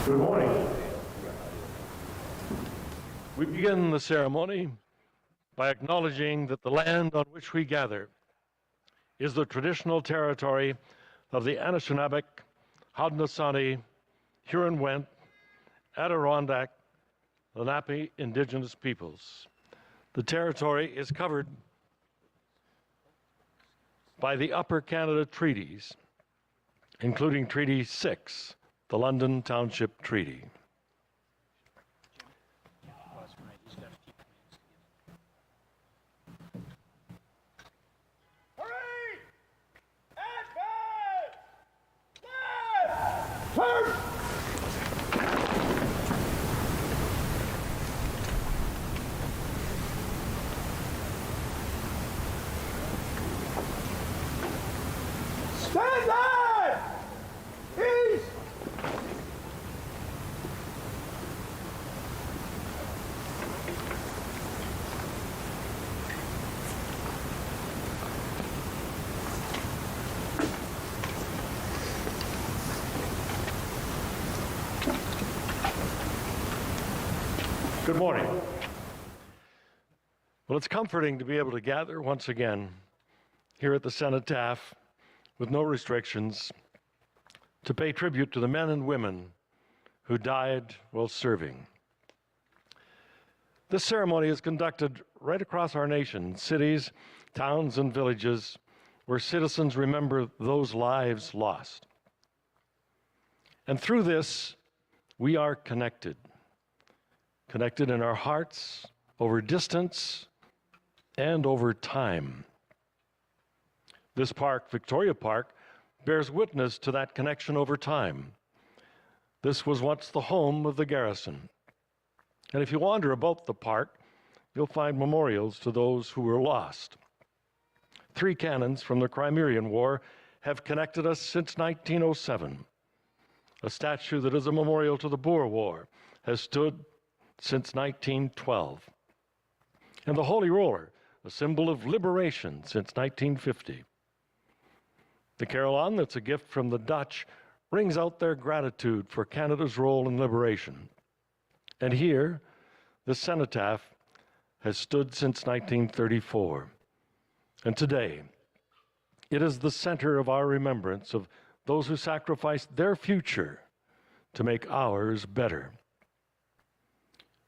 Good morning. We begin the ceremony by acknowledging that the land on which we gather is the traditional territory of the Anishinaabe, Haudenosaunee, Huron-Wendat, Adirondack, Lenape indigenous peoples. The territory is covered by the Upper Canada Treaties, including Treaty 6, the London Township Treaty. Stand up! East! Good morning. Well, it's comforting to be able to gather once again here at the Cenotaph with no restrictions to pay tribute to the men and women who died while serving. This ceremony is conducted right across our nation, cities, towns, and villages where citizens remember those lives lost. And through this, we are connected in our hearts, over distance, and over time. This park, Victoria Park, bears witness to that connection over time. This was once the home of the garrison. And if you wander about the park, you'll find memorials to those who were lost. 3 cannons from the Crimean War have connected us since 1907. A statue that is a memorial to the Boer War has stood since 1912. And the Holy Roller, a symbol of liberation since 1950. The carillon, that's a gift from the Dutch, rings out their gratitude for Canada's role in liberation. And here, the Cenotaph has stood since 1934. And today, it is the center of our remembrance of those who sacrificed their future to make ours better.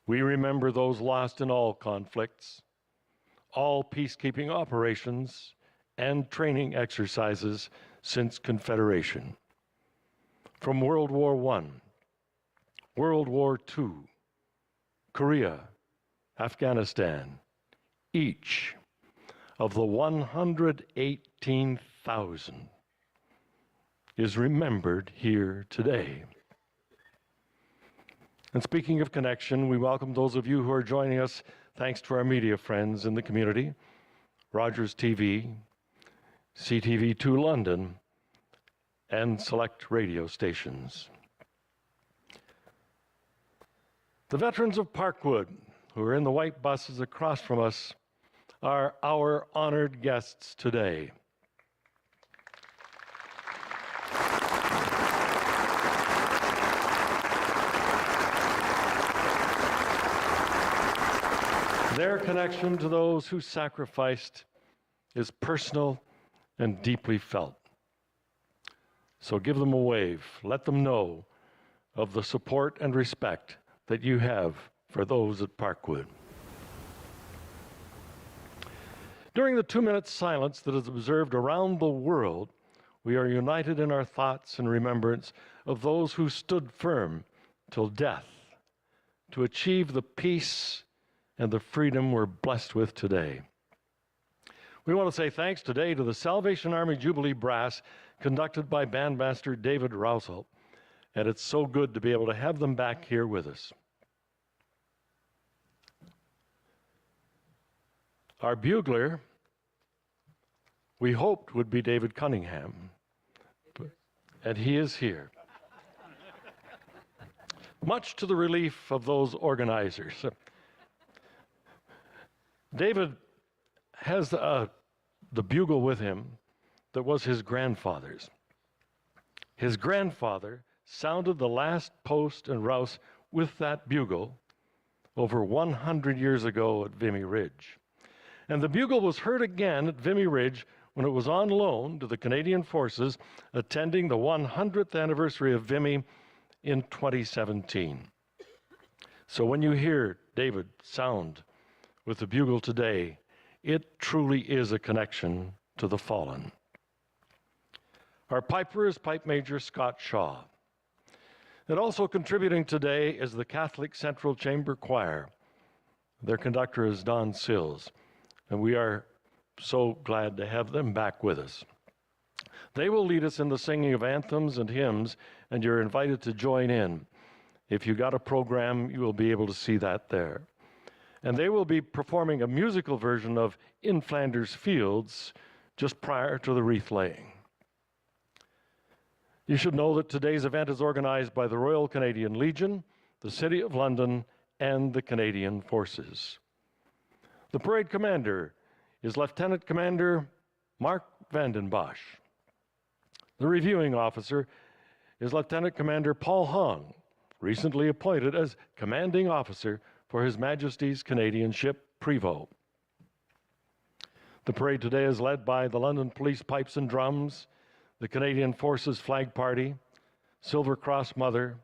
We remember those lost in all conflicts, all peacekeeping operations, and training exercises since Confederation. From World War I, World War II, Korea, Afghanistan, each of the 118,000 is remembered here today. And speaking of connection, we welcome those of you who are joining us thanks to our media friends in the community, Rogers TV, CTV2 London, and select radio stations. The veterans of Parkwood, who are in the white buses across from us, are our honored guests today. Their connection to those who sacrificed is personal and deeply felt. So give them a wave. Let them know of the support and respect that you have for those at Parkwood. During the 2-minute silence that is observed around the world, we are united in our thoughts and remembrance of those who stood firm till death to achieve the peace and the freedom we're blessed with today. We want to say thanks today to the Salvation Army Jubilee Brass, conducted by Bandmaster David Rousel, and it's so good to be able to have them back here with us. Our bugler, we hoped would be David Cunningham, and he is here. Much to the relief of those organizers. David has the bugle with him that was his grandfather's. His grandfather sounded the last post and rouse with that bugle over 100 years ago at Vimy Ridge. And the bugle was heard again at Vimy Ridge when it was on loan to the Canadian Forces attending the 100th anniversary of Vimy in 2017. So when you hear David sound with the bugle today, it truly is a connection to the fallen. Our piper is Pipe Major Scott Shaw. And also contributing today is the Catholic Central Chamber Choir. Their conductor is Don Sills, and we are so glad to have them back with us. They will lead us in the singing of anthems and hymns, and you're invited to join in. If you got a program, you will be able to see that there. And they will be performing a musical version of In Flanders Fields just prior to the wreath laying. You should know that today's event is organized by the Royal Canadian Legion, the City of London, and the Canadian Forces. The parade commander is Lieutenant Commander Mark Vandenbosch. The reviewing officer is Lieutenant Commander Paul Hong, recently appointed as commanding officer for His Majesty's Canadian ship Prevost. The parade today is led by the London Police Pipes and Drums, the Canadian Forces Flag Party, Silver Cross Mother,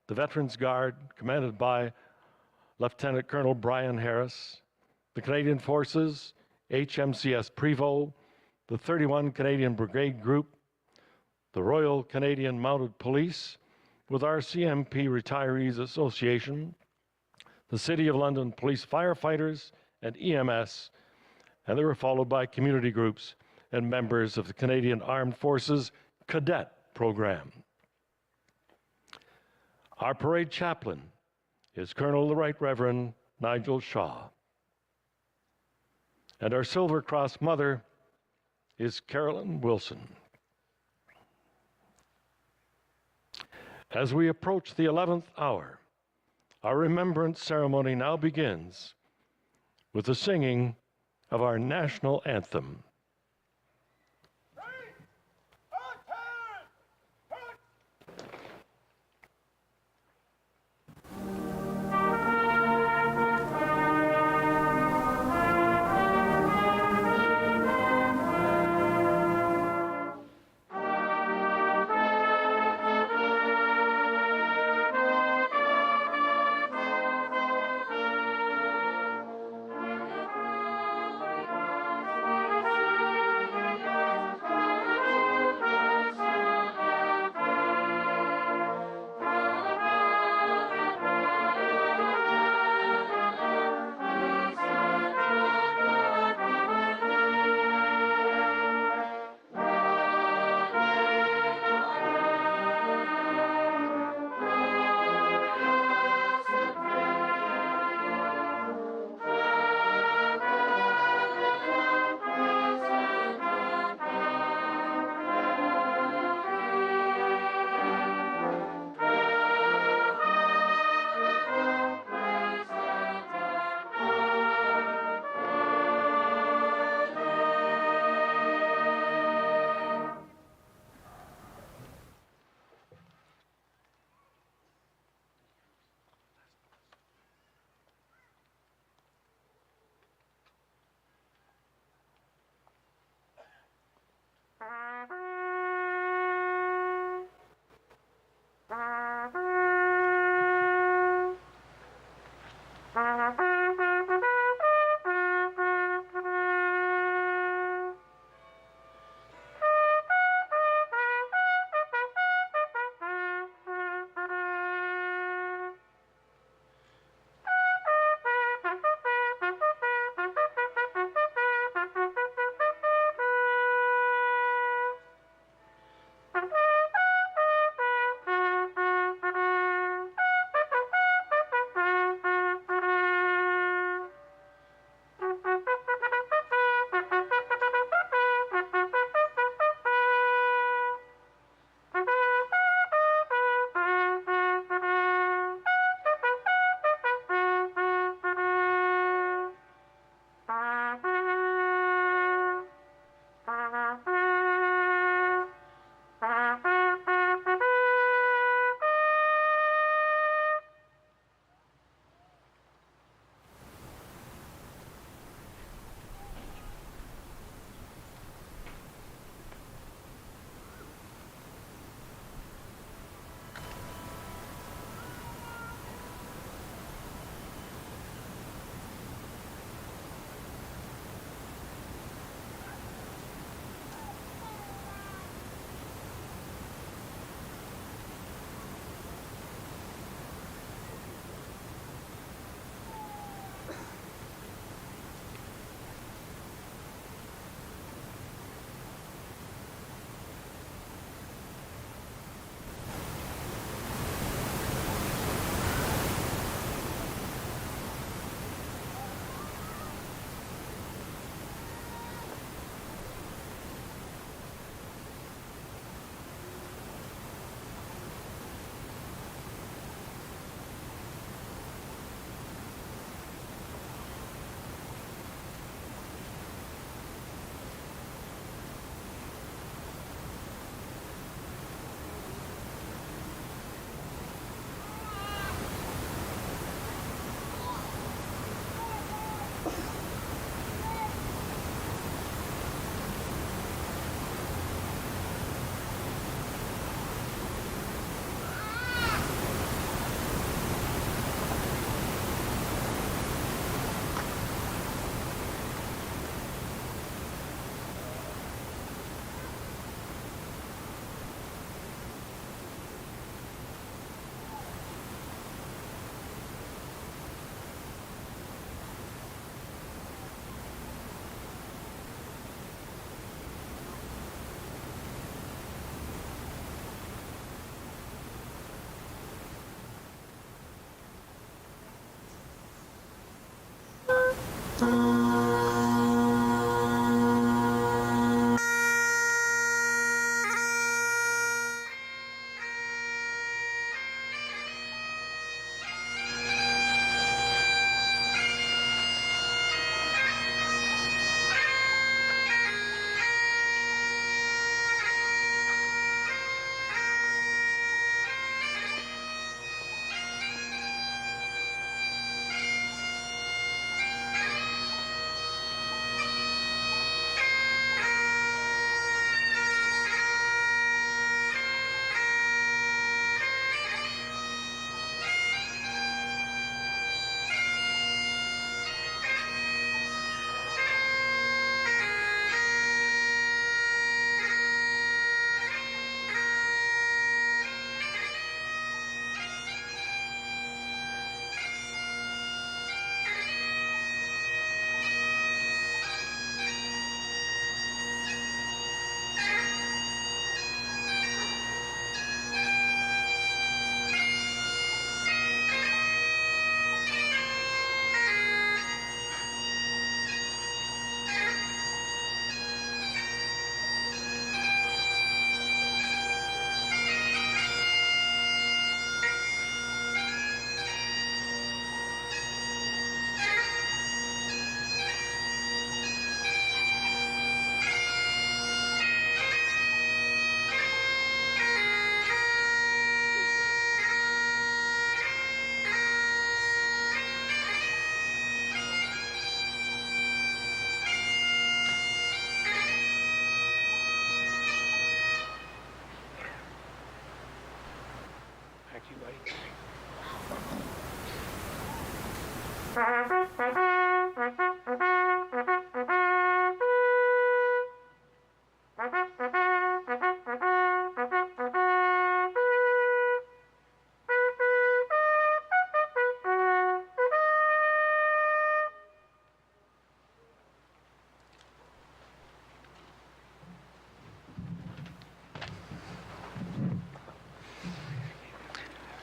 the Veterans Guard, commanded by Lieutenant Colonel Brian Harris, the Canadian Forces, HMCS Prevost, the 31 Canadian Brigade Group, the Royal Canadian Mounted Police, with our CMP Retirees Association, the City of London Police Firefighters and EMS, and they were followed by community groups and members of the Canadian Armed Forces Cadet Program. Our parade chaplain is Colonel the Right Reverend Nigel Shaw. And our Silver Cross Mother is Carolyn Wilson. As we approach the 11th hour, our remembrance ceremony now begins with the singing of our national anthem.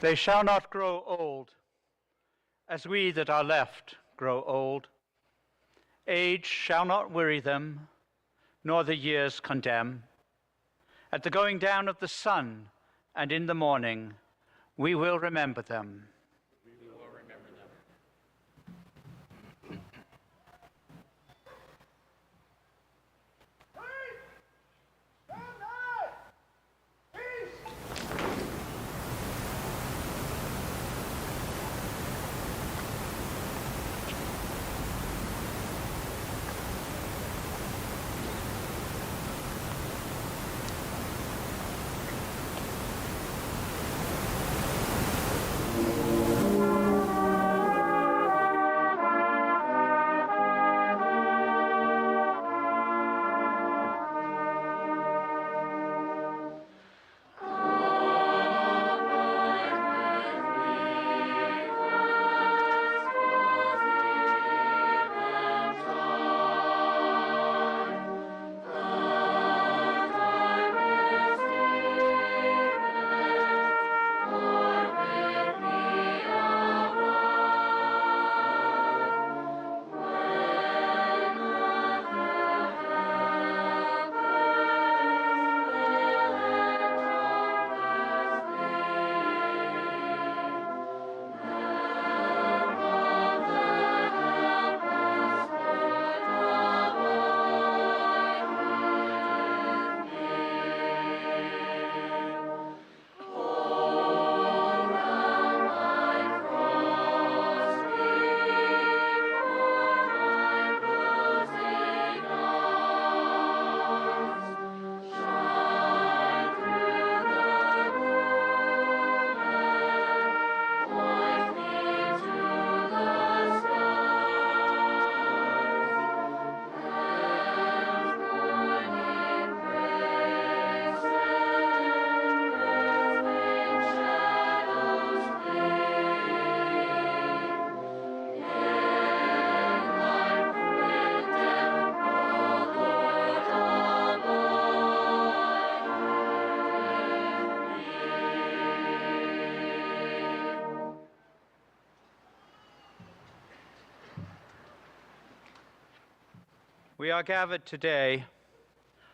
They shall not grow old, as we that are left grow old. Age shall not weary them, nor the years condemn. At the going down of the sun and in the morning, we will remember them. We will remember them. We are gathered today,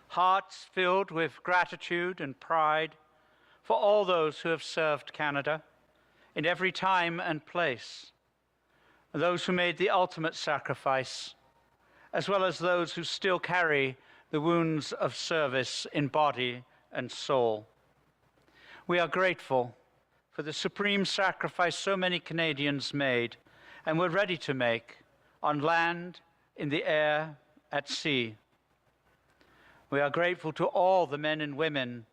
hearts filled with gratitude and pride for all those who have served Canada in every time and place, and those who made the ultimate sacrifice, as well as those who still carry the wounds of service in body and soul. We are grateful for the supreme sacrifice so many Canadians made and were ready to make on land, in the air, at sea. We are grateful to all the men and women,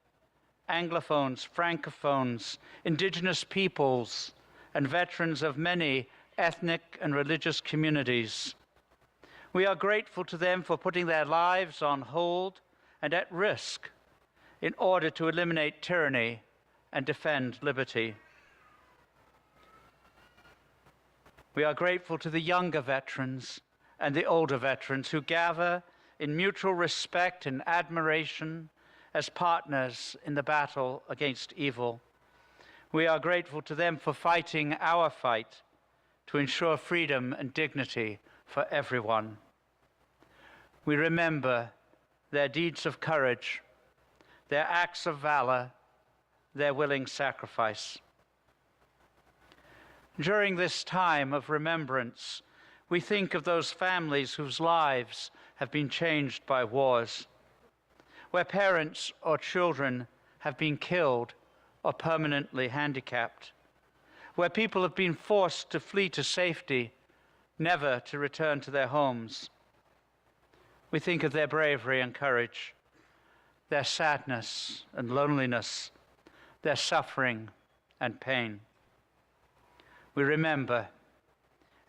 Anglophones, Francophones, Indigenous peoples, and veterans of many ethnic and religious communities. We are grateful to them for putting their lives on hold and at risk in order to eliminate tyranny and defend liberty. We are grateful to the younger veterans and the older veterans who gather in mutual respect and admiration as partners in the battle against evil. We are grateful to them for fighting our fight to ensure freedom and dignity for everyone. We remember their deeds of courage, their acts of valor, their willing sacrifice. During this time of remembrance, we think of those families whose lives have been changed by wars, where parents or children have been killed or permanently handicapped, where people have been forced to flee to safety, never to return to their homes. We think of their bravery and courage, their sadness and loneliness, their suffering and pain. We remember,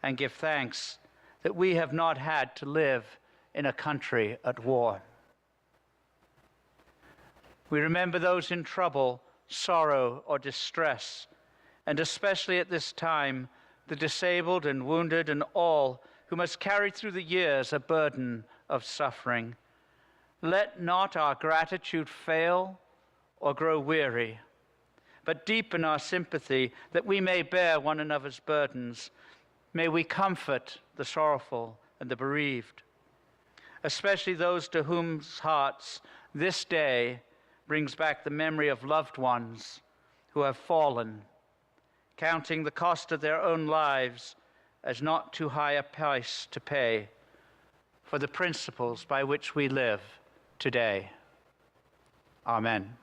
and give thanks that we have not had to live in a country at war. We remember those in trouble, sorrow, or distress, and especially at this time, the disabled and wounded and all who must carry through the years a burden of suffering. Let not our gratitude fail or grow weary, but deepen our sympathy that we may bear one another's burdens. May we comfort the sorrowful and the bereaved, especially those to whose hearts this day brings back the memory of loved ones who have fallen, counting the cost of their own lives as not too high a price to pay for the principles by which we live today. Amen.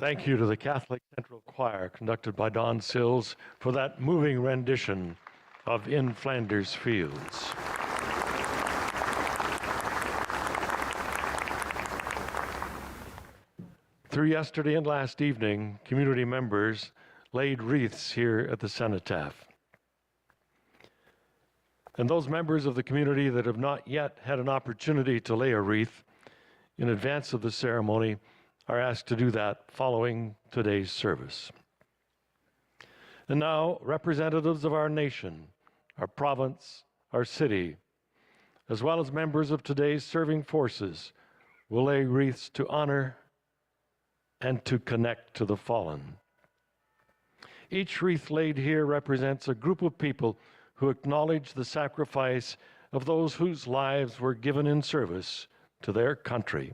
Thank you to the Catholic Central Choir, conducted by Don Sills, for that moving rendition of In Flanders Fields. Through yesterday and last evening, community members laid wreaths here at the cenotaph. And those members of the community that have not yet had an opportunity to lay a wreath in advance of the ceremony are asked to do that following today's service. And now, representatives of our nation, our province, our city, as well as members of today's serving forces, will lay wreaths to honor and to connect to the fallen. Each wreath laid here represents a group of people who acknowledge the sacrifice of those whose lives were given in service to their country.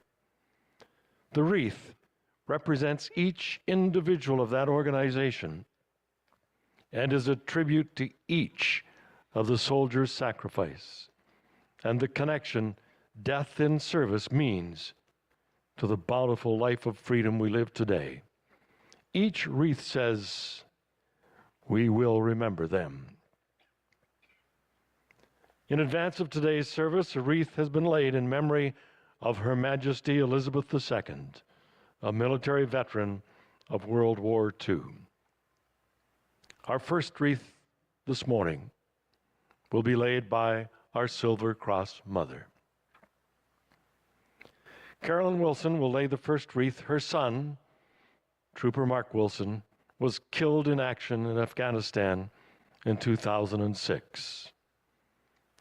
The wreath represents each individual of that organization and is a tribute to each of the soldiers' sacrifice and the connection death in service means to the bountiful life of freedom we live today. Each wreath says, "We will remember them." In advance of today's service, a wreath has been laid in memory of Her Majesty Elizabeth II, a military veteran of World War II. Our first wreath this morning will be laid by our Silver Cross Mother. Carolyn Wilson will lay the first wreath. Her son, Trooper Mark Wilson, was killed in action in Afghanistan in 2006.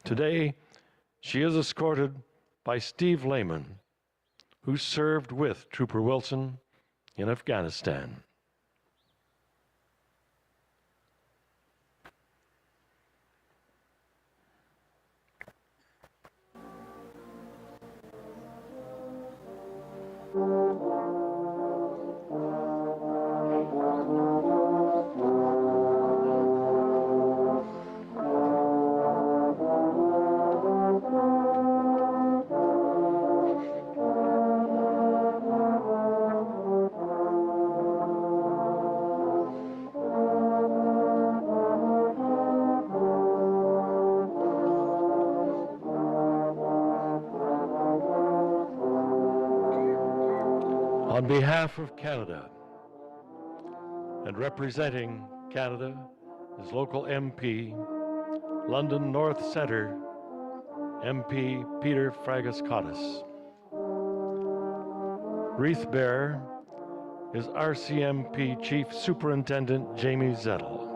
Today, she is escorted by Steve Lehman, who served with Trooper Wilson in Afghanistan. On behalf of Canada, and representing Canada is local MP, London North Centre MP Peter Fragas-Cottas. Wreath bearer is RCMP Chief Superintendent Jamie Zettel.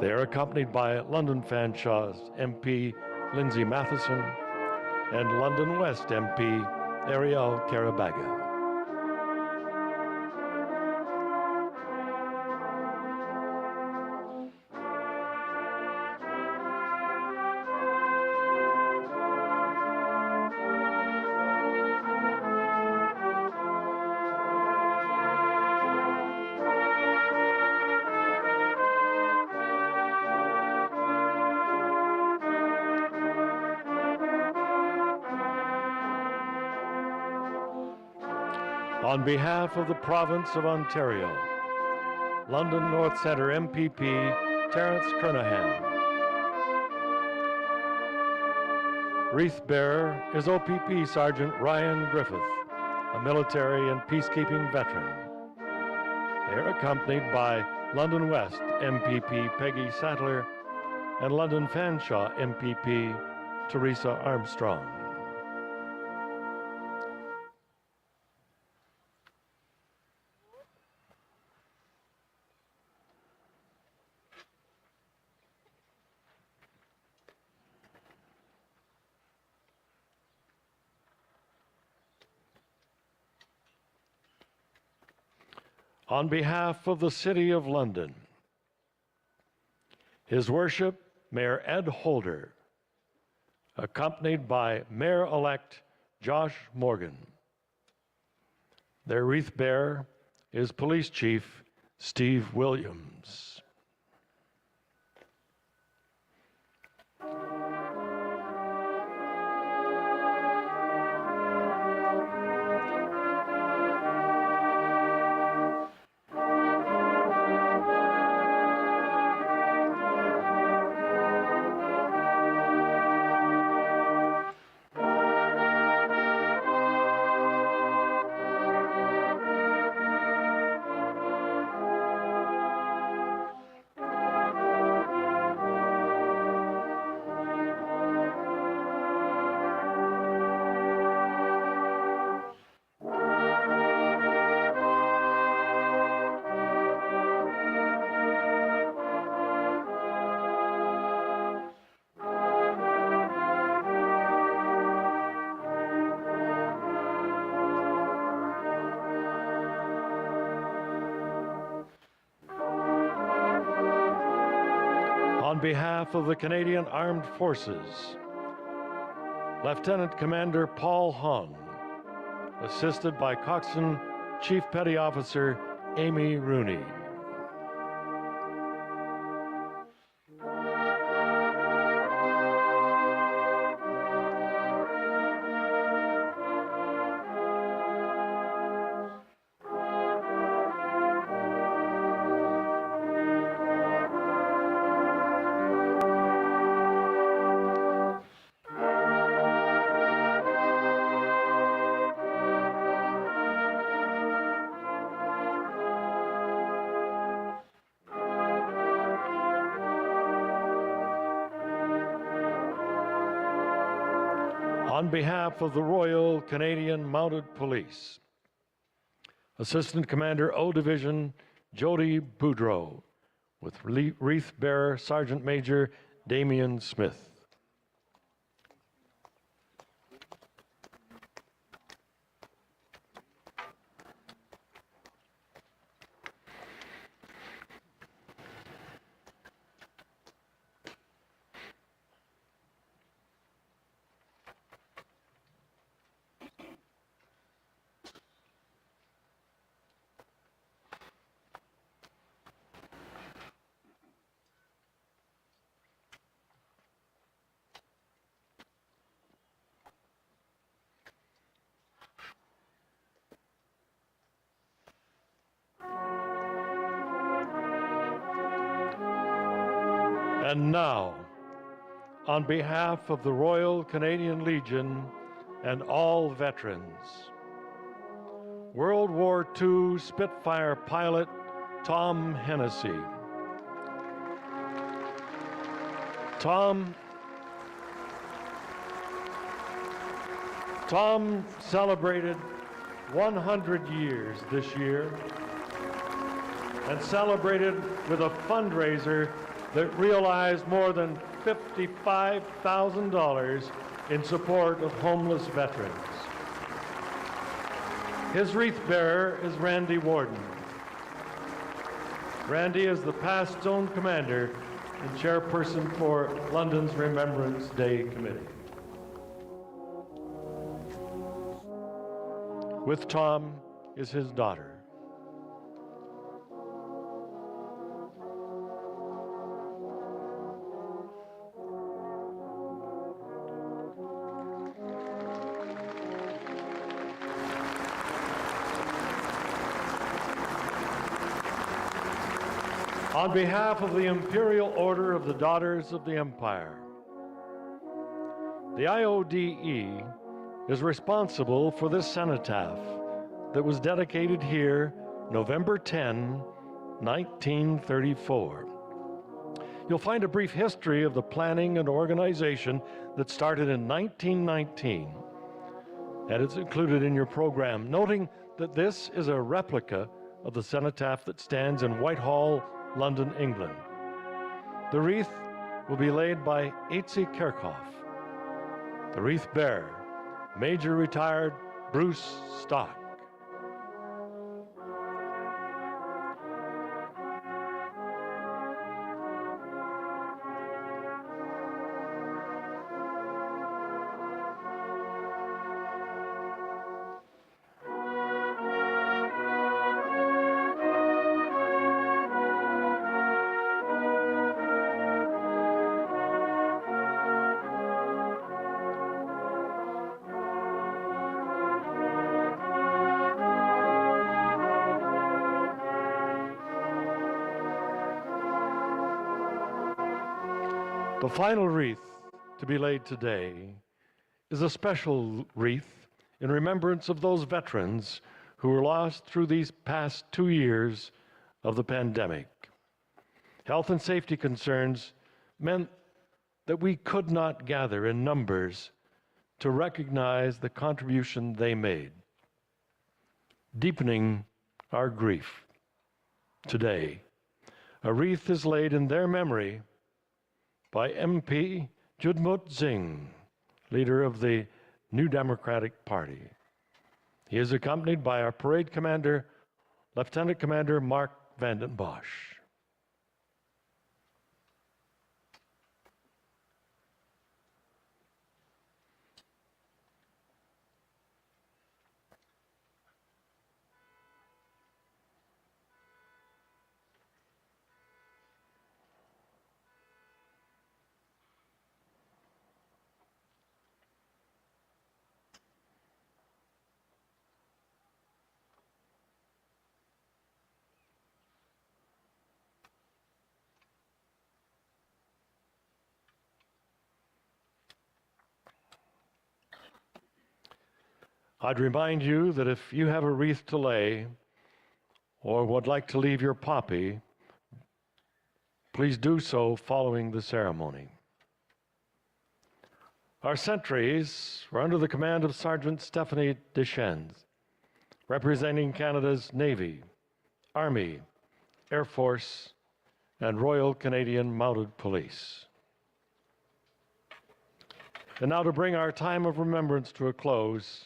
They are accompanied by London Fanshaw's MP Lindsay Matheson and London West MP Ariel Carabaga. On behalf of the Province of Ontario, London North Centre MPP Terence Kernahan. Wreath bearer is OPP Sergeant Ryan Griffith, a military and peacekeeping veteran. They are accompanied by London West MPP Peggy Sattler and London Fanshawe MPP Teresa Armstrong. On behalf of the City of London, His Worship Mayor Ed Holder, accompanied by Mayor-elect Josh Morgan. Their wreath bearer is Police Chief Steve Williams. behalf of the Canadian Armed Forces, Lieutenant Commander Paul Hung, assisted by Coxswain Chief Petty Officer Amy Rooney. On behalf of the Royal Canadian Mounted Police, Assistant Commander O Division Jody Boudreau, with wreath bearer Sergeant Major Damian Smith. And now, on behalf of the Royal Canadian Legion and all veterans, World War II Spitfire pilot Tom Hennessy. Tom celebrated 100 years this year and celebrated with a fundraiser that realized more than $55,000 in support of homeless veterans. His wreath bearer is Randy Warden. Randy is the past zone commander and chairperson for London's Remembrance Day Committee. With Tom is his daughter. On behalf of the Imperial Order of the Daughters of the Empire, the IODE is responsible for this cenotaph that was dedicated here November 10, 1934. You'll find a brief history of the planning and organization that started in 1919, and it's included in your program, noting that this is a replica of the cenotaph that stands in Whitehall, London, England. The wreath will be laid by Eitzi Kirchhoff. The wreath bearer, Major Retired Bruce Stock. The final wreath to be laid today is a special wreath in remembrance of those veterans who were lost through these past 2 years of the pandemic. Health and safety concerns meant that we could not gather in numbers to recognize the contribution they made, deepening our grief. Today, a wreath is laid in their memory by MP Judmut Singh, leader of the New Democratic Party. He is accompanied by our parade commander, Lieutenant Commander Mark Vanden Bosch. I'd remind you that if you have a wreath to lay or would like to leave your poppy, please do so following the ceremony. Our sentries were under the command of Sergeant Stephanie Deschennes, representing Canada's Navy, Army, Air Force, and Royal Canadian Mounted Police. And now to bring our time of remembrance to a close,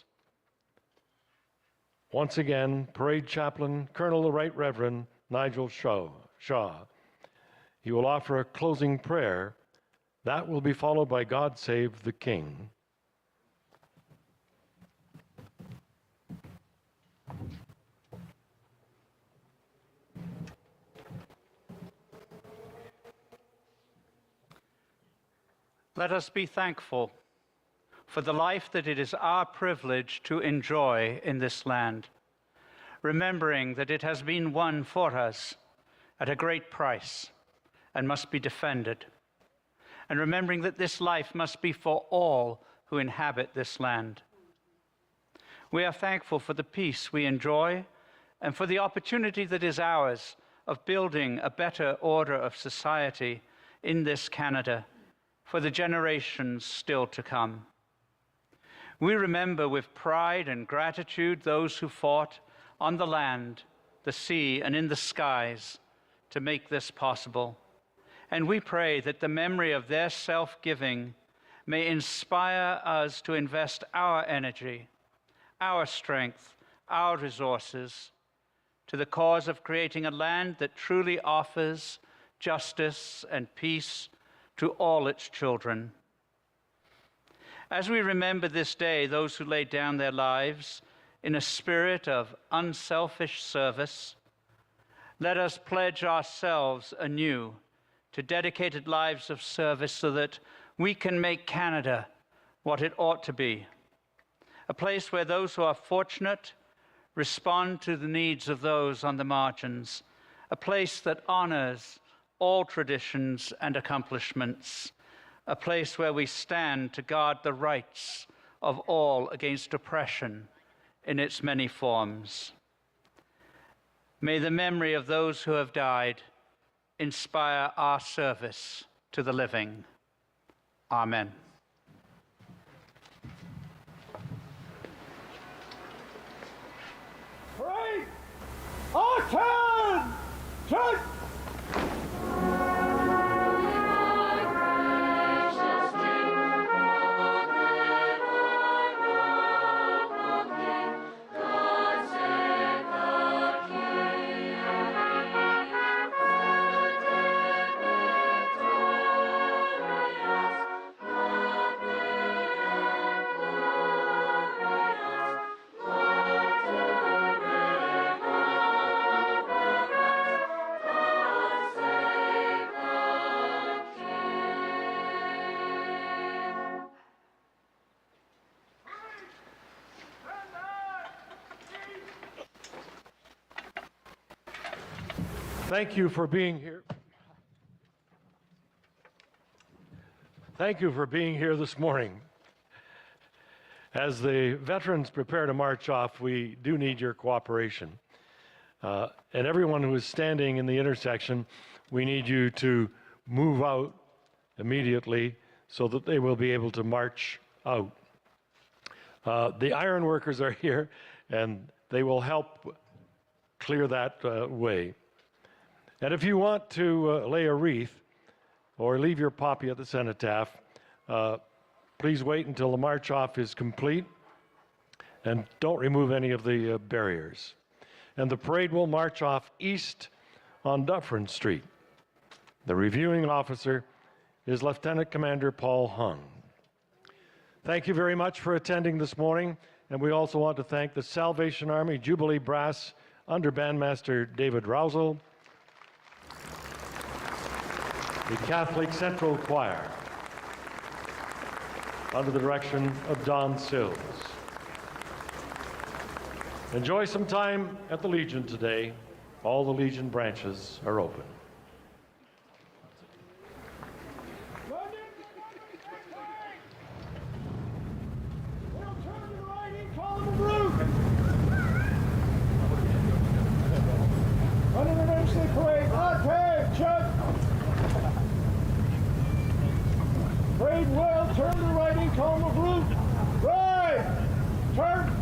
once again, Parade Chaplain Colonel the Right Reverend Nigel Shaw. He will offer a closing prayer that will be followed by God Save the King. Let us be thankful for the life that it is our privilege to enjoy in this land, remembering that it has been won for us at a great price and must be defended, and remembering that this life must be for all who inhabit this land. We are thankful for the peace we enjoy and for the opportunity that is ours of building a better order of society in this Canada for the generations still to come. We remember with pride and gratitude those who fought on the land, the sea, and in the skies to make this possible. And we pray that the memory of their self-giving may inspire us to invest our energy, our strength, our resources to the cause of creating a land that truly offers justice and peace to all its children. As we remember this day those who laid down their lives in a spirit of unselfish service, let us pledge ourselves anew to dedicated lives of service so that we can make Canada what it ought to be, a place where those who are fortunate respond to the needs of those on the margins, a place that honors all traditions and accomplishments, a place where we stand to guard the rights of all against oppression in its many forms. May the memory of those who have died inspire our service to the living. Amen. Parade! Attention! Thank you for being here. Thank you for being here this morning. As the veterans prepare to march off, we do need your cooperation. And everyone who is standing in the intersection, we need you to move out immediately so that they will be able to march out. The iron workers are here, and they will help clear that way. And if you want to lay a wreath or leave your poppy at the cenotaph, please wait until the march off is complete and don't remove any of the barriers. And the parade will march off east on Dufferin Street. The reviewing officer is Lieutenant Commander Paul Hung. Thank you very much for attending this morning, and we also want to thank the Salvation Army Jubilee Brass under Bandmaster David Rousel, the Catholic Central Choir under the direction of Don Sills. Enjoy some time at the Legion today. All the Legion branches are open. We'll turn to the right in column of normal glute. Right. Turn.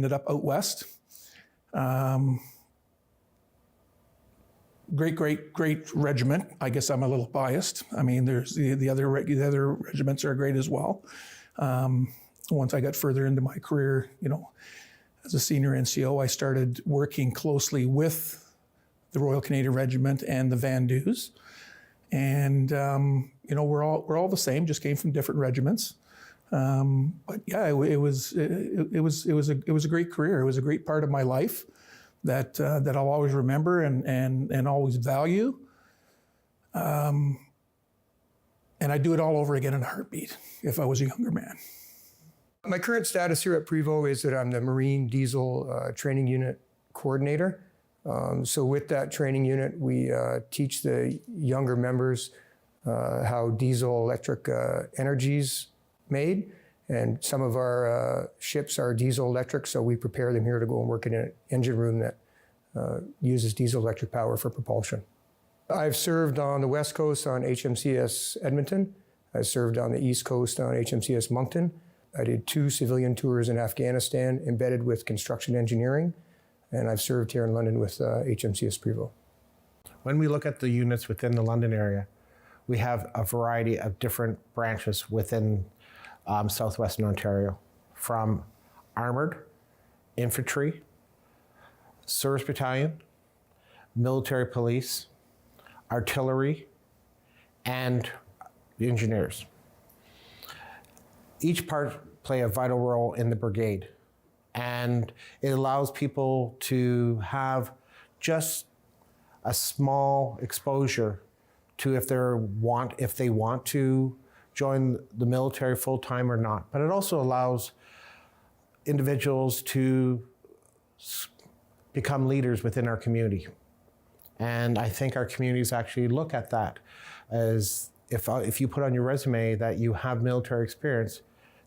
ended up out west. Great regiment. I guess I'm a little biased. I mean, there's the other regiments are great as well. Once I got further into my career, as a senior NCO, I started working closely with the Royal Canadian Regiment and the Van Deus, and we're all the same, just came from different regiments. But yeah, it was a great career. It was a great part of my life that I'll always remember and always value. And I'd do it all over again in a heartbeat if I was a younger man. My current status here at Prevost is that I'm the Marine Diesel Training Unit Coordinator. So with that training unit, we teach the younger members how diesel electric energy is made. And some of our ships are diesel electric, so we prepare them here to go and work in an engine room that uses diesel electric power for propulsion. I've served on the West Coast on HMCS Edmonton. I served on the East Coast on HMCS Moncton. I did 2 civilian tours in Afghanistan embedded with construction engineering, and I've served here in London with HMCS Prevost. When we look at the units within the London area, we have a variety of different branches within southwestern Ontario, from armored, infantry, service battalion, military police, artillery, and engineers. Each part play a vital role in the brigade, and it allows people to have just a small exposure to if they want to join the military full-time or not. But it also allows individuals to become leaders within our community. And I think our communities actually look at that as if you put on your resume that you have military experience,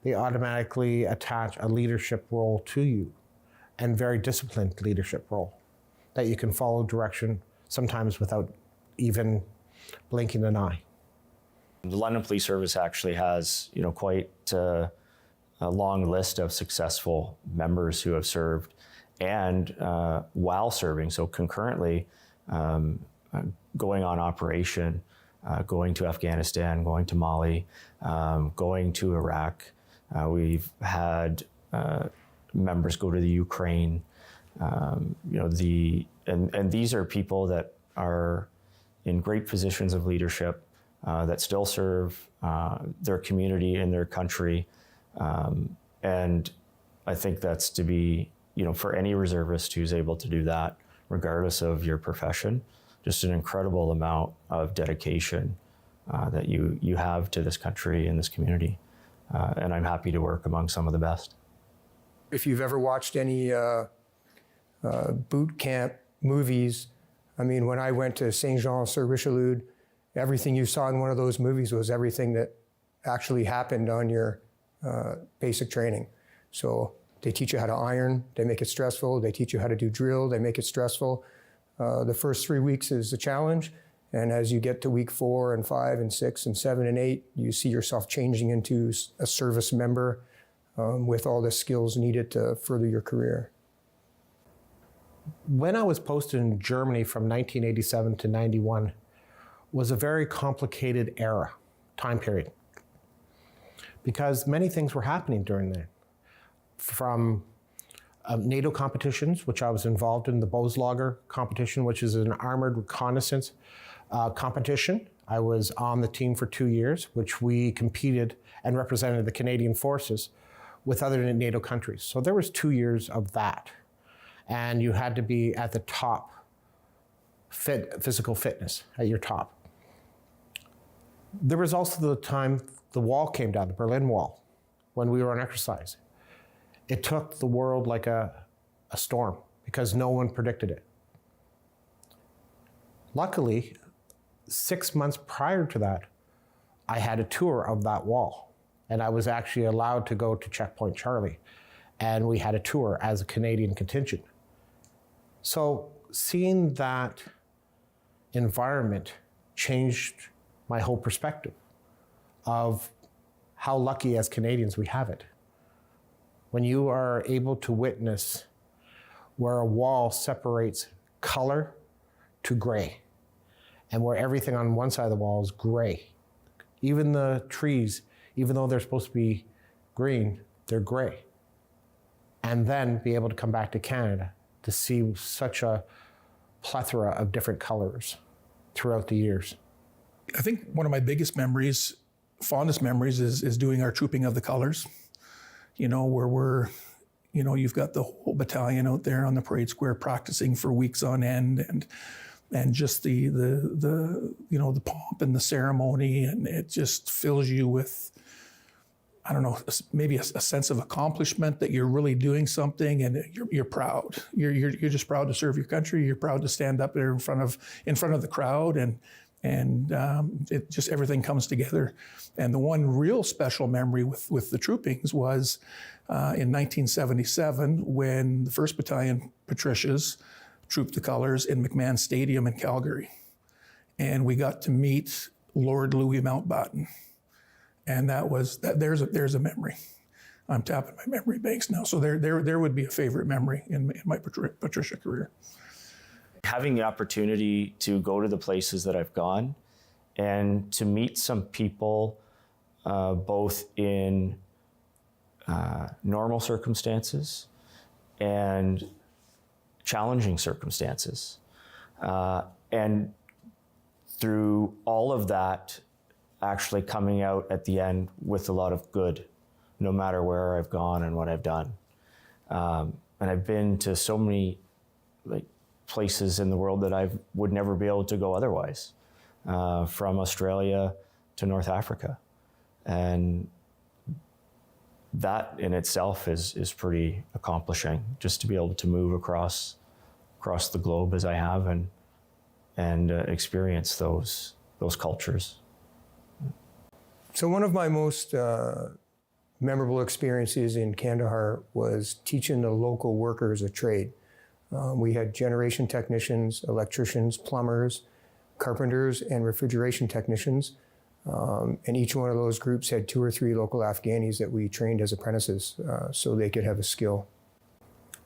they automatically attach a leadership role to you, and very disciplined leadership role that you can follow direction sometimes without even blinking an eye. The London Police Service actually has, quite a long list of successful members who have served, and while serving, so concurrently, going on operation, going to Afghanistan, going to Mali, going to Iraq. We've had members go to the Ukraine. And these are people that are in great positions of leadership, that still serve their community and their country. And I think that's to be, for any reservist who's able to do that, regardless of your profession, just an incredible amount of dedication that you have to this country and this community. And I'm happy to work among some of the best. If you've ever watched any boot camp movies, I mean, when I went to Saint-Jean-sur-Richelieu, everything you saw in one of those movies was everything that actually happened on your basic training. So they teach you how to iron, they make it stressful. They teach you how to do drill, they make it stressful. The first 3 weeks is a challenge. And as you get to week 4 and 5 and 6 and 7 and 8, you see yourself changing into a service member with all the skills needed to further your career. When I was posted in Germany from 1987 to 91 was a very complicated time period, because many things were happening during that. From NATO competitions, which I was involved in, the Boslager competition, which is an armored reconnaissance competition. I was on the team for 2 years, which we competed and represented the Canadian forces with other NATO countries. So there was 2 years of that. And you had to be at the top, physical fitness at your top. There was also the time the wall came down, the Berlin Wall, when we were on exercise. It took the world like a storm because no one predicted it. Luckily, 6 months prior to that, I had a tour of that wall, and I was actually allowed to go to Checkpoint Charlie, and we had a tour as a Canadian contingent. So seeing that environment changed my whole perspective of how lucky as Canadians we have it. when you are able to witness where a wall separates color to gray, and where everything on one side of the wall is gray. Even the trees, even though they're supposed to be green, they're gray. And then be able to come back to Canada to see such a plethora of different colors throughout the years. I think one of my biggest memories, fondest memories, is doing our trooping of the colors. You know, where we're, you know, you've got the whole battalion out there on the parade square practicing for weeks on end, and just the you know, the pomp and the ceremony, and it just fills you with, I don't know, maybe a sense of accomplishment that you're really doing something, and you're proud. You're just proud to serve your country. You're proud to stand up there in front of the crowd, and it just, everything comes together. And the one real special memory with the troopings was in 1977, when the 1st Battalion Patricias trooped the colors in McMahon Stadium in Calgary. And we got to meet Lord Louis Mountbatten. And there's a memory. I'm tapping my memory banks now. So there would be a favorite memory in my Patricia career. Having the opportunity to go to the places that I've gone and to meet some people, both in normal circumstances and challenging circumstances. And through all of that, actually coming out at the end with a lot of good, no matter where I've gone and what I've done. And I've been to so many places in the world that I would never be able to go otherwise, from Australia to North Africa. And that in itself is pretty accomplishing, just to be able to move across the globe as I have and experience those cultures. So one of my most memorable experiences in Kandahar was teaching the local workers a trade. We had generation technicians, electricians, plumbers, carpenters, and refrigeration technicians. And each one of those groups had 2 or 3 local Afghanis that we trained as apprentices so they could have a skill.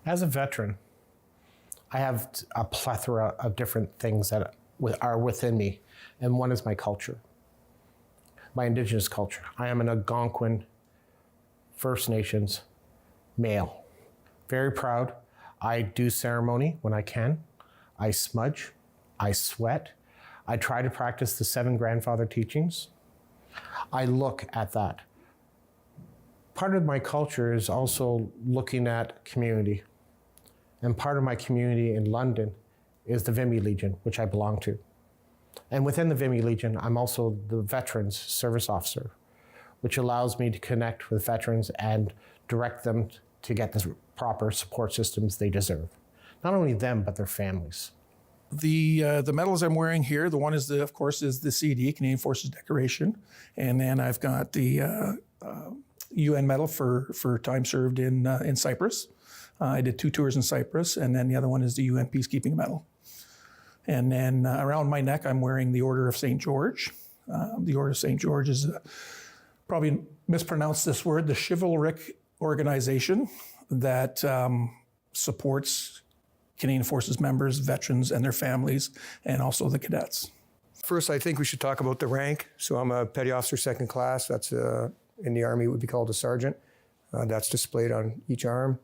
As a veteran, I have a plethora of different things that are within me, and one is my culture, my Indigenous culture. I am an Algonquin First Nations male. Very proud. I do ceremony when I can. I smudge. I sweat. I try to practice the 7 grandfather teachings. I look at that. Part of my culture is also looking at community. And part of my community in London is the Vimy Legion, which I belong to. And within the Vimy Legion, I'm also the Veterans Service Officer, which allows me to connect with veterans and direct them to get the proper support systems they deserve. Not only them, but their families. The medals I'm wearing here, the one is of course the CD, Canadian Forces Decoration, and then I've got the UN medal for time served in Cyprus. I did 2 tours in Cyprus, and then the other one is the UN Peacekeeping Medal. And then around my neck, I'm wearing the Order of St. George. The Order of St. George is, probably mispronounced this word, the chivalric organization that supports Canadian Forces members, veterans, and their families, and also the cadets. First, I think we should talk about the rank. So I'm a Petty Officer 2nd class. That's in the Army, it would be called a sergeant. That's displayed on each arm.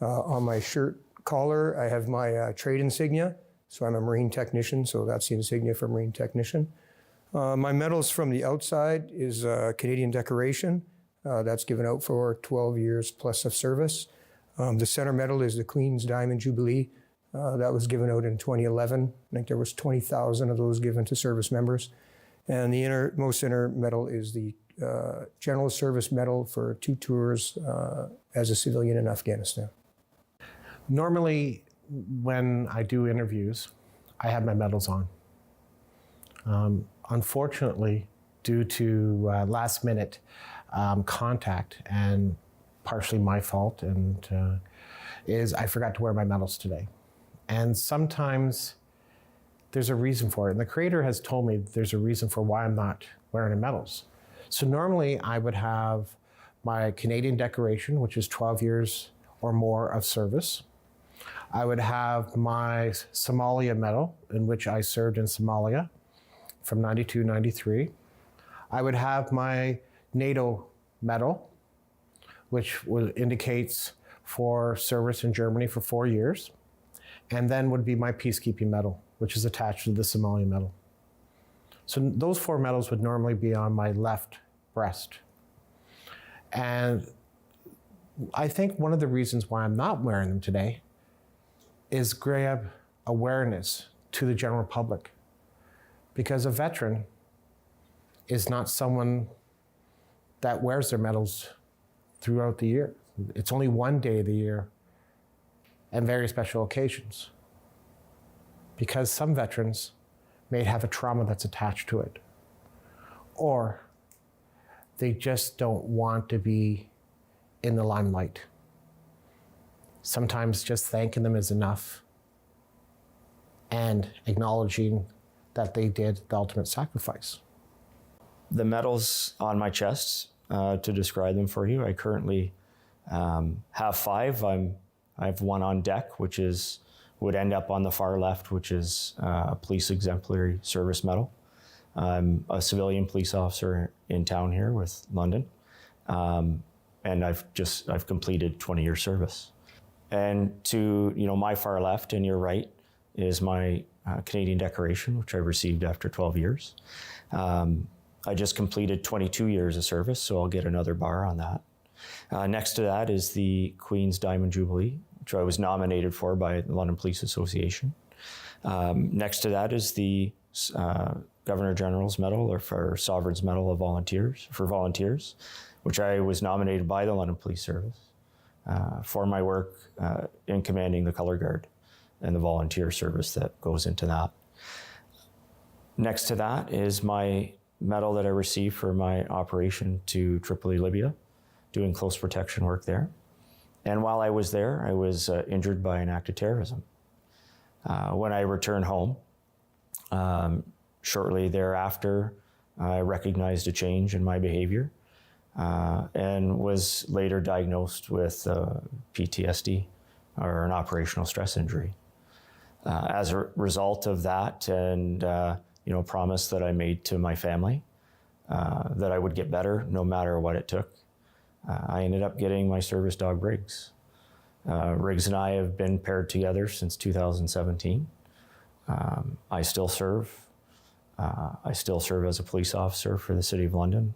On my shirt collar, I have my trade insignia. So I'm a Marine technician, so that's the insignia for Marine technician. My medals from the outside is Canadian decoration. That's given out for 12 years plus of service. The center medal is the Queen's Diamond Jubilee. That was given out in 2011. I think there was 20,000 of those given to service members. And the innermost medal is the General Service Medal for 2 tours as a civilian in Afghanistan. Normally, when I do interviews, I have my medals on. Unfortunately, due to last minute contact, and partially my fault, and is I forgot to wear my medals today. And sometimes there's a reason for it. And the Creator has told me there's a reason for why I'm not wearing the medals. So normally I would have my Canadian decoration, which is 12 years or more of service. I would have my Somalia medal, in which I served in Somalia from 92, 93. I would have my NATO medal, which indicates for service in Germany for 4 years. And then would be my peacekeeping medal, which is attached to the Somalia medal. So those 4 medals would normally be on my left breast. And I think one of the reasons why I'm not wearing them today is grab awareness to the general public. Because a veteran is not someone that wears their medals throughout the year. It's only one day of the year and very special occasions. Because some veterans may have a trauma that's attached to it. Or they just don't want to be in the limelight. Sometimes just thanking them is enough and acknowledging that they did the ultimate sacrifice. The medals on my chest, to describe them for you, I currently have 5. I have one on deck, which would end up on the far left, which is a Police Exemplary Service Medal. I'm a civilian police officer in town here with London, and I've completed 20-year service. And to my far left and your right is my Canadian decoration, which I received after 12 years. I just completed 22 years of service, so I'll get another bar on that. Next to that is the Queen's Diamond Jubilee, which I was nominated for by the London Police Association. Next to that is the Governor General's Medal, or for Sovereign's Medal of Volunteers, which I was nominated by the London Police Service for my work in commanding the Colour Guard and the volunteer service that goes into that. Next to that is my medal that I received for my operation to Tripoli, Libya, doing close protection work there. And while I was there, I was injured by an act of terrorism. When I returned home, shortly thereafter, I recognized a change in my behavior and was later diagnosed with PTSD, or an operational stress injury. As a result of that, and promise that I made to my family that I would get better no matter what it took, I ended up getting my service dog Riggs. Riggs and I have been paired together since 2017. I still serve. I still serve as a police officer for the City of London.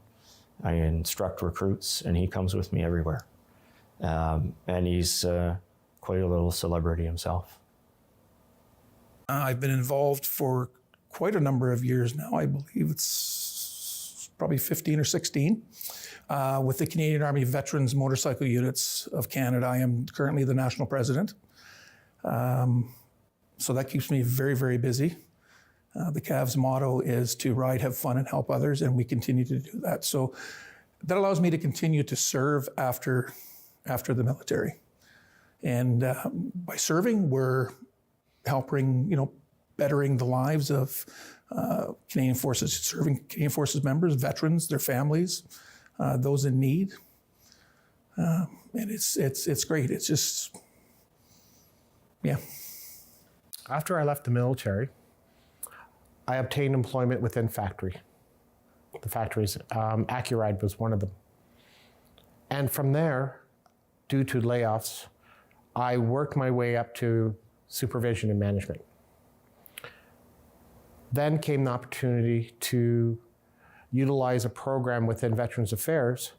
I instruct recruits, and he comes with me everywhere. And he's quite a little celebrity himself. I've been involved for quite a number of years now. I believe it's probably 15 or 16 with the Canadian Army Veterans Motorcycle Units of Canada. I am currently the national president. So that keeps me very, very busy. The CAV's motto is to ride, have fun, and help others, and we continue to do that. So that allows me to continue to serve after the military. And by serving, we're helping, bettering the lives of Canadian Forces, serving Canadian Forces members, veterans, their families, those in need. And it's great. It's just, yeah. After I left the military, I obtained employment within the factories. Accuride was one of them. And from there, due to layoffs, I worked my way up to supervision and management. Then came the opportunity to utilize a program within Veterans Affairs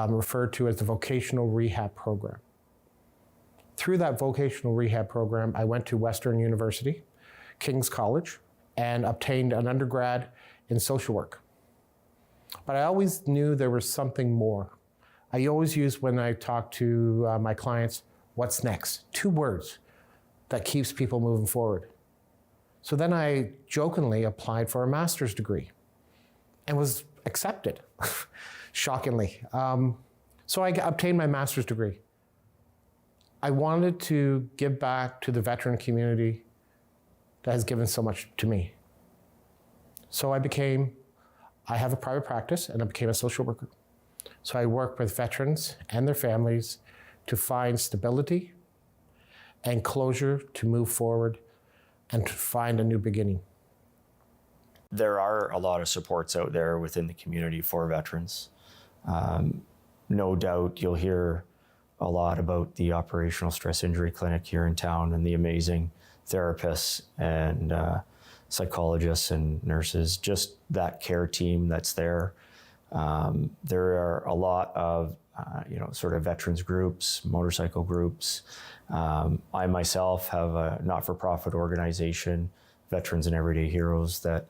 referred to as the Vocational Rehab Program. Through that vocational rehab program, I went to Western University, King's College, and obtained an undergrad in social work. But I always knew there was something more. I always use, when I talk to my clients, what's next? 2 words that keeps people moving forward. So then I jokingly applied for a master's degree and was accepted, shockingly. So I obtained my master's degree. I wanted to give back to the veteran community that has given so much to me. So I have a private practice, and I became a social worker. So I work with veterans and their families to find stability and closure to move forward and to find a new beginning. There are a lot of supports out there within the community for veterans. No doubt you'll hear a lot about the Operational Stress Injury Clinic here in town and the amazing therapists and psychologists and nurses, just that care team that's there. There are a lot of, sort of veterans groups, motorcycle groups. I myself have a not-for-profit organization, Veterans and Everyday Heroes, that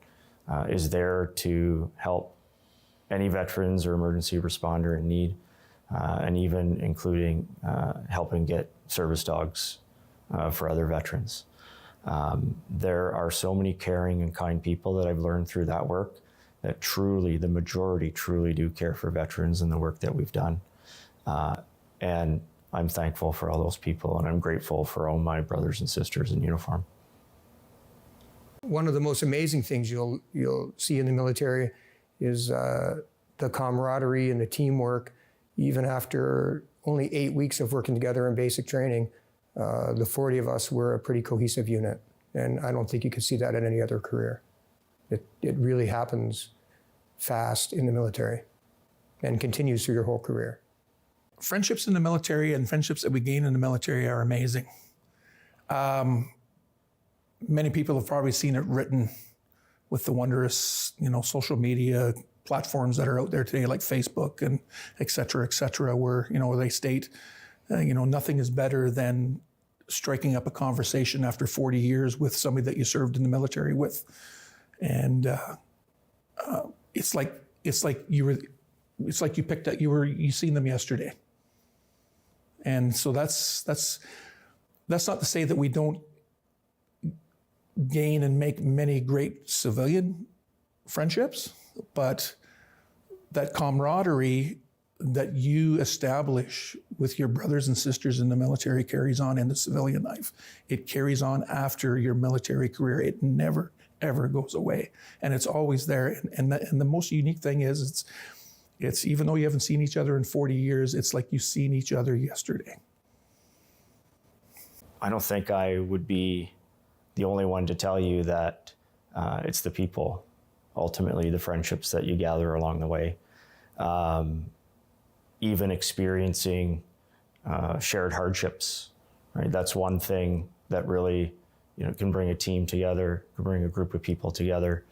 is there to help any veterans or emergency responder in need, and even including helping get service dogs for other veterans. There are so many caring and kind people that I've learned through that work that truly, the majority truly do care for veterans and the work that we've done. And I'm thankful for all those people, and I'm grateful for all my brothers and sisters in uniform. One of the most amazing things you'll see in the military is the camaraderie and the teamwork. Even after only 8 weeks of working together in basic training, the 40 of us were a pretty cohesive unit. And I don't think you could see that in any other career. It really happens fast in the military and continues through your whole career. Friendships in the military and friendships that we gain in the military are amazing. Many people have probably seen it written with the wondrous, social media platforms that are out there today, like Facebook and et cetera, where, they state, nothing is better than striking up a conversation after 40 years with somebody that you served in the military with. And it's like you picked up, you seen them yesterday. And so that's not to say that we don't gain and make many great civilian friendships, but that camaraderie that you establish with your brothers and sisters in the military carries on into civilian life. It carries on after your military career. It never, ever goes away. And it's always there. And the most unique thing is it's even though you haven't seen each other in 40 years, it's like you've seen each other yesterday. I don't think I would be the only one to tell you that it's the people, ultimately the friendships that you gather along the way. Even experiencing shared hardships, right? That's one thing that really, can bring a team together, can bring a group of people together.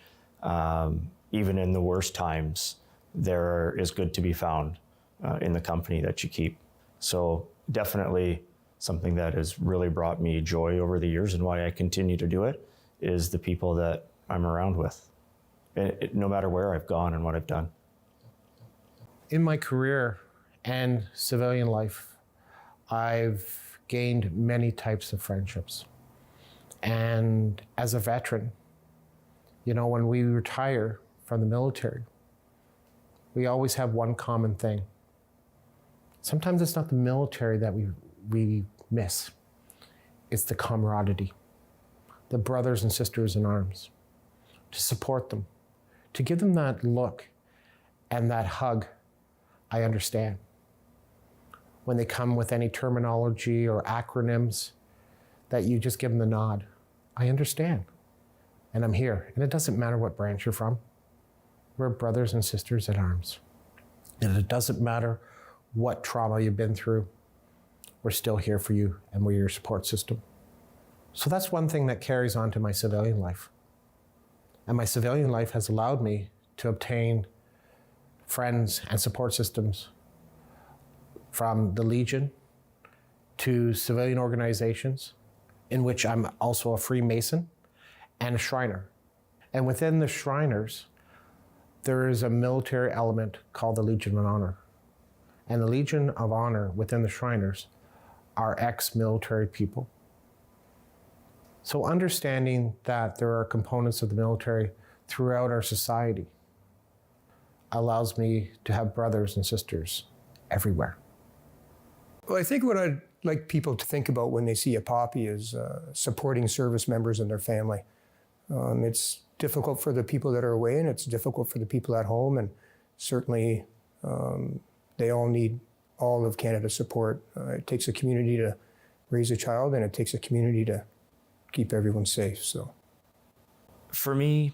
Even in the worst times, there is good to be found in the company that you keep. So definitely something that has really brought me joy over the years, and why I continue to do it is the people that I'm around with, no matter where I've gone and what I've done. In my career and civilian life, I've gained many types of friendships. And as a veteran, when we retire from the military, we always have one common thing. Sometimes it's not the military that we miss. It's the camaraderie, the brothers and sisters in arms, to support them, to give them that look and that hug. I understand. When they come with any terminology or acronyms, that you just give them the nod. I understand, and I'm here. And it doesn't matter what branch you're from. We're brothers and sisters at arms. And it doesn't matter what trauma you've been through. We're still here for you, and we're your support system. So that's one thing that carries on to my civilian life. And my civilian life has allowed me to obtain friends and support systems from the Legion to civilian organizations, in which I'm also a Freemason and a Shriner. And within the Shriners, there is a military element called the Legion of Honor. And the Legion of Honor within the Shriners are ex-military people. So understanding that there are components of the military throughout our society allows me to have brothers and sisters everywhere. Well, I think what I'd like people to think about when they see a poppy is supporting service members and their family. It's difficult for the people that are away, and it's difficult for the people at home, and certainly they all need all of Canada's support. It takes a community to raise a child, and it takes a community to keep everyone safe. So, for me,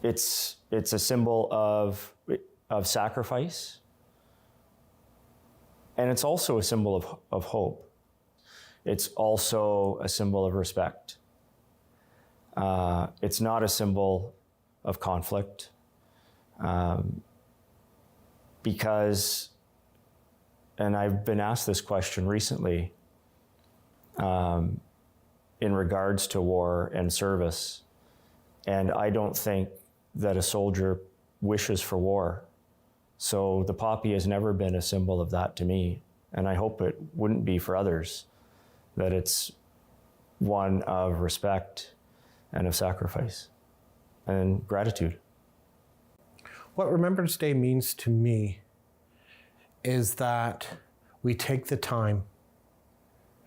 it's a symbol of sacrifice, and it's also a symbol of hope. It's also a symbol of respect. It's not a symbol of conflict, because, and I've been asked this question recently, in regards to war and service, and I don't think that a soldier wishes for war. So the poppy has never been a symbol of that to me, and I hope it wouldn't be for others, that it's one of respect and of sacrifice and gratitude. What Remembrance Day means to me is that we take the time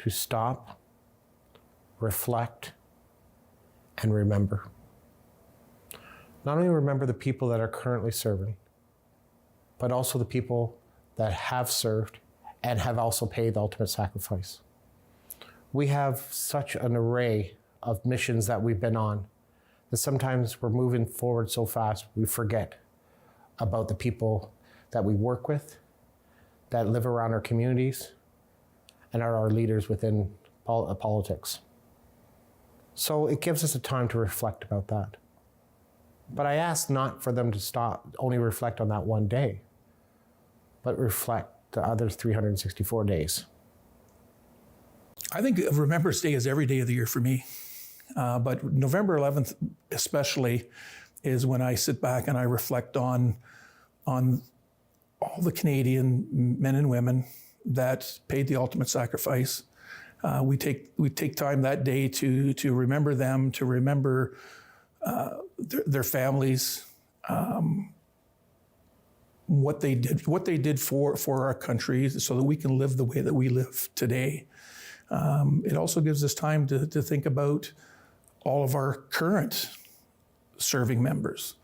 to stop, reflect, and remember. Not only remember the people that are currently serving, but also the people that have served and have also paid the ultimate sacrifice. We have such an array of missions that we've been on that sometimes we're moving forward so fast we forget about the people that we work with, that live around our communities, and are our leaders within politics. So it gives us a time to reflect about that. But I ask not for them to stop, only reflect on that one day, but reflect the other 364 days. I think Remembrance Day is every day of the year for me. But November 11th especially is when I sit back and I reflect on all the Canadian men and women that paid the ultimate sacrifice. We take time that day to remember them, to remember their families, what they did for our country, so that we can live the way that we live today. It also gives us time to think about all of our current serving members.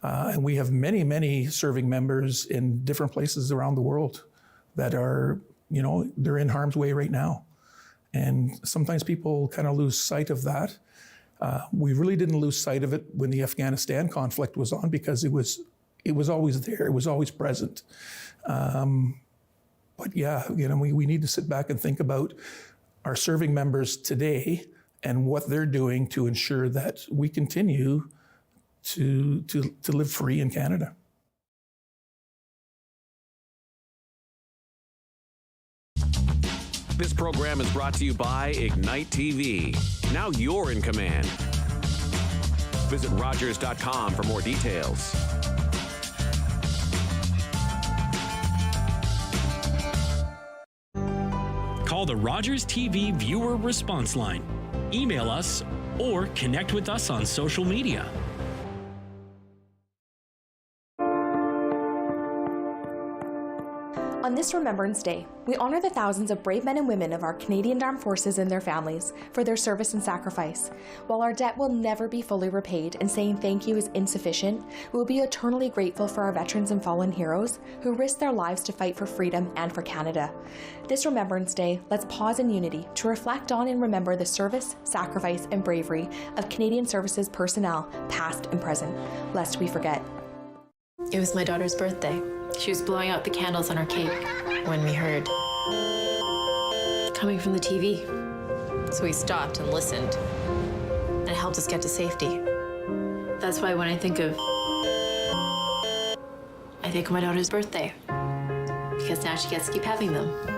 And we have many, many serving members in different places around the world that are, they're in harm's way right now. And sometimes people kind of lose sight of that. We really didn't lose sight of it when the Afghanistan conflict was on, because it was always there. It was always present. But yeah, we need to sit back and think about our serving members today and what they're doing to ensure that we continue to live free in Canada. This program is brought to you by Ignite TV. Now you're in command. Visit Rogers.com for more details. Call the Rogers TV viewer response line, email us, or connect with us on social media. On this Remembrance Day, we honor the thousands of brave men and women of our Canadian Armed Forces and their families for their service and sacrifice. While our debt will never be fully repaid and saying thank you is insufficient, we will be eternally grateful for our veterans and fallen heroes who risked their lives to fight for freedom and for Canada. This Remembrance Day, let's pause in unity to reflect on and remember the service, sacrifice, and bravery of Canadian Services personnel, past and present, lest we forget. It was my daughter's birthday. She was blowing out the candles on our cake when we heard coming from the TV. So we stopped and listened, and it helped us get to safety. That's why when I think of my daughter's birthday, because now she gets to keep having them.